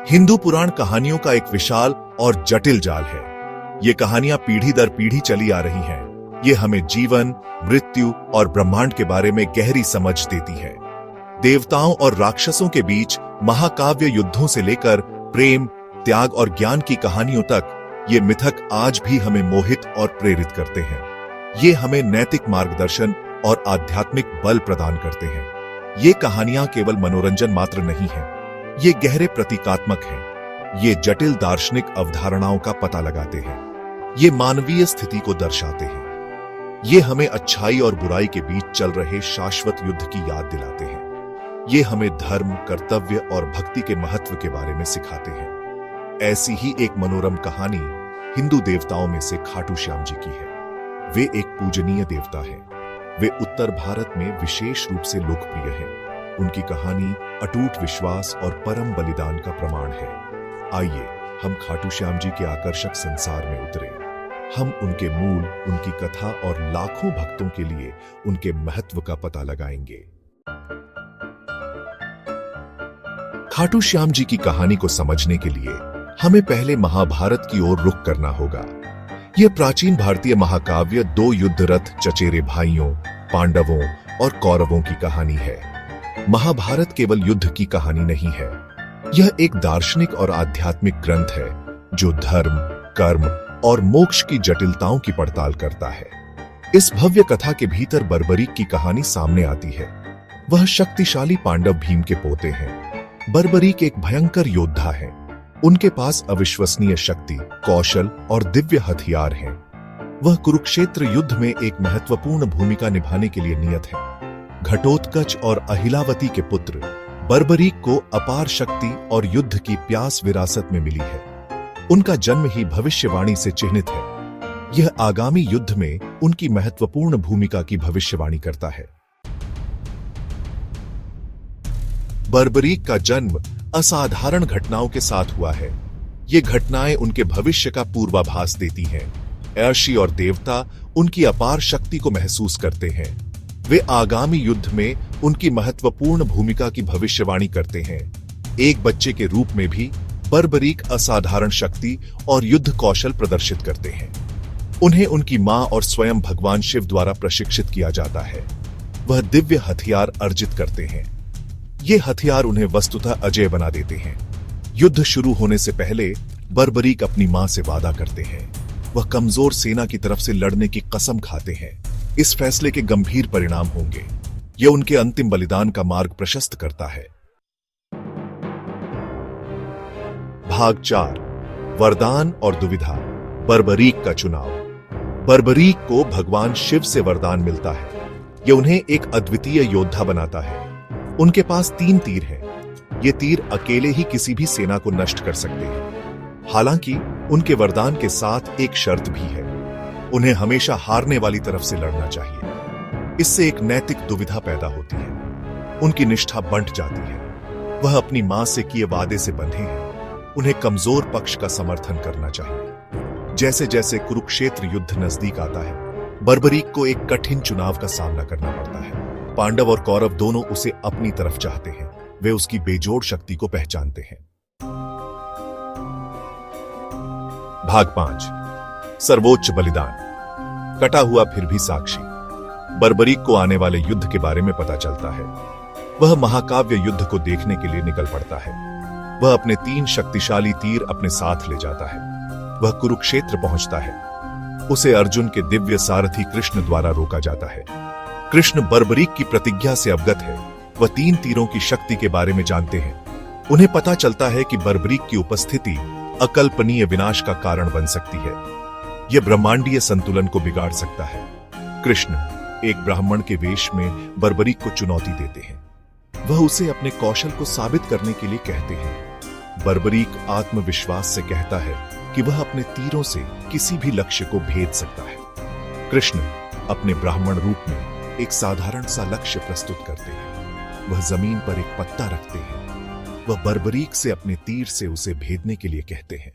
हिंदू पुराण कहानियों का एक विशाल और जटिल जाल है। ये कहानियां पीढ़ी दर पीढ़ी चली आ रही हैं। ये हमें जीवन, मृत्यु और ब्रह्मांड के बारे में गहरी समझ देती है। देवताओं और राक्षसों के बीच महाकाव्य युद्धों से लेकर प्रेम, त्याग और ज्ञान की कहानियों तक ये मिथक आज भी हमें मोहित और प्रेरित करते हैं। ये हमें नैतिक मार्गदर्शन और आध्यात्मिक बल प्रदान करते हैं। ये कहानियां केवल मनोरंजन मात्र नहीं है, ये गहरे प्रतीकात्मक हैं। ये जटिल दार्शनिक अवधारणाओं का पता लगाते हैं। ये मानवीय स्थिति को दर्शाते हैं। ये हमें अच्छाई और बुराई के बीच चल रहे शाश्वत युद्ध की याद दिलाते हैं। ये हमें धर्म, कर्तव्य और भक्ति के महत्व के बारे में सिखाते हैं। ऐसी ही एक मनोरम कहानी हिंदू देवताओं में से खाटू श्याम जी की है। वे एक पूजनीय देवता हैं। वे उत्तर भारत में विशेष रूप से लोकप्रिय हैं। उनकी कहानी अटूट विश्वास और परम बलिदान का प्रमाण है। आइए हम खाटू श्याम जी के आकर्षक संसार में उतरे। हम उनके मूल, उनकी कथा और लाखों भक्तों के लिए उनके महत्व का पता लगाएंगे। खाटू श्याम जी की कहानी को समझने के लिए हमें पहले महाभारत की ओर रुख करना होगा। यह प्राचीन भारतीय महाकाव्य दो युद्धरत चचेरे भाइयों, पांडवों और कौरवों की कहानी है। महाभारत केवल युद्ध की कहानी नहीं है, यह एक दार्शनिक और आध्यात्मिक ग्रंथ है जो धर्म, कर्म और मोक्ष की जटिलताओं की पड़ताल करता है। इस भव्य कथा के भीतर बर्बरीक की कहानी सामने आती है। वह शक्तिशाली पांडव भीम के पोते हैं। बर्बरीक एक भयंकर योद्धा है। उनके पास अविश्वसनीय शक्ति, कौशल और दिव्य हथियार हैं। वह कुरुक्षेत्र युद्ध में एक महत्वपूर्ण भूमिका निभाने के लिए नियत है। घटोत्कच और अहिलावती के पुत्र बर्बरीक को अपार शक्ति और युद्ध की प्यास विरासत में मिली है। उनका जन्म ही भविष्यवाणी से चिन्हित है। यह आगामी युद्ध में उनकी महत्वपूर्ण भूमिका की भविष्यवाणी करता है। बर्बरीक का जन्म असाधारण घटनाओं के साथ हुआ है। ये घटनाएं उनके भविष्य का पूर्वाभास देती हैं। ऋषि और देवता उनकी अपार शक्ति को महसूस करते हैं। वे आगामी युद्ध में उनकी महत्वपूर्ण भूमिका की भविष्यवाणी करते हैं। एक बच्चे के रूप में भी बर्बरीक असाधारण शक्ति और युद्ध कौशल प्रदर्शित करते हैं। उन्हें उनकी मां और स्वयं भगवान शिव द्वारा प्रशिक्षित किया जाता है। वह दिव्य हथियार अर्जित करते हैं। ये हथियार उन्हें वस्तुतः अजेय बना देते हैं। युद्ध शुरू होने से पहले बर्बरीक अपनी मां से वादा करते हैं। वह कमजोर सेना की तरफ से लड़ने की कसम खाते हैं। इस फैसले के गंभीर परिणाम होंगे। यह उनके अंतिम बलिदान का मार्ग प्रशस्त करता है। भाग 4, वरदान और दुविधा। बर्बरीक का चुनाव। बर्बरीक को भगवान शिव से वरदान मिलता है। यह उन्हें एक अद्वितीय योद्धा बनाता है। उनके पास 3 तीर हैं। ये तीर अकेले ही किसी भी सेना को नष्ट कर सकते हैं। हालांकि उनके वरदान के साथ एक शर्त भी है। उन्हें हमेशा हारने वाली तरफ से लड़ना चाहिए। इससे एक नैतिक दुविधा पैदा होती है। उनकी निष्ठा बंट जाती है। वह अपनी मां से किए वादे से बंधे हैं। उन्हें कमजोर पक्ष का समर्थन करना चाहिए। जैसे जैसे कुरुक्षेत्र युद्ध नजदीक आता है, बर्बरीक को एक कठिन चुनाव का सामना करना पड़ता है। पांडव और कौरव दोनों उसे अपनी तरफ चाहते हैं। वे उसकी बेजोड़ शक्ति को पहचानते हैं। भाग 5, सर्वोच्च बलिदान। कटा हुआ फिर भी साक्षी। बर्बरीक को आने वाले युद्ध के बारे में पता चलता है। वह महाकाव्य युद्ध को देखने के लिए निकल पड़ता है। वह अपने 3 शक्तिशाली तीर अपने साथ ले जाता है। वह कुरुक्षेत्र पहुंचता है। उसे अर्जुन के दिव्य सारथी कृष्ण द्वारा रोका जाता है। कृष्ण बर्बरीक की प्रतिज्ञा से अवगत है। वह 3 तीरों की शक्ति के बारे में जानते हैं। उन्हें पता चलता है कि बर्बरीक की उपस्थिति अकल्पनीय विनाश का कारण बन सकती है। यह ब्रह्मांडीय संतुलन को बिगाड़ सकता है। कृष्ण एक ब्राह्मण के वेश में बर्बरीक को चुनौती देते हैं। वह उसे अपने कौशल को साबित करने के लिए कहते हैं। बर्बरीक आत्मविश्वास से कहता है कि वह अपने तीरों से किसी भी लक्ष्य को भेद सकता है। कृष्ण अपने ब्राह्मण रूप में एक साधारण सा लक्ष्य प्रस्तुत करते हैं। वह जमीन पर एक पत्ता रखते हैं। वह बर्बरीक से अपने तीर से उसे भेदने के लिए कहते हैं।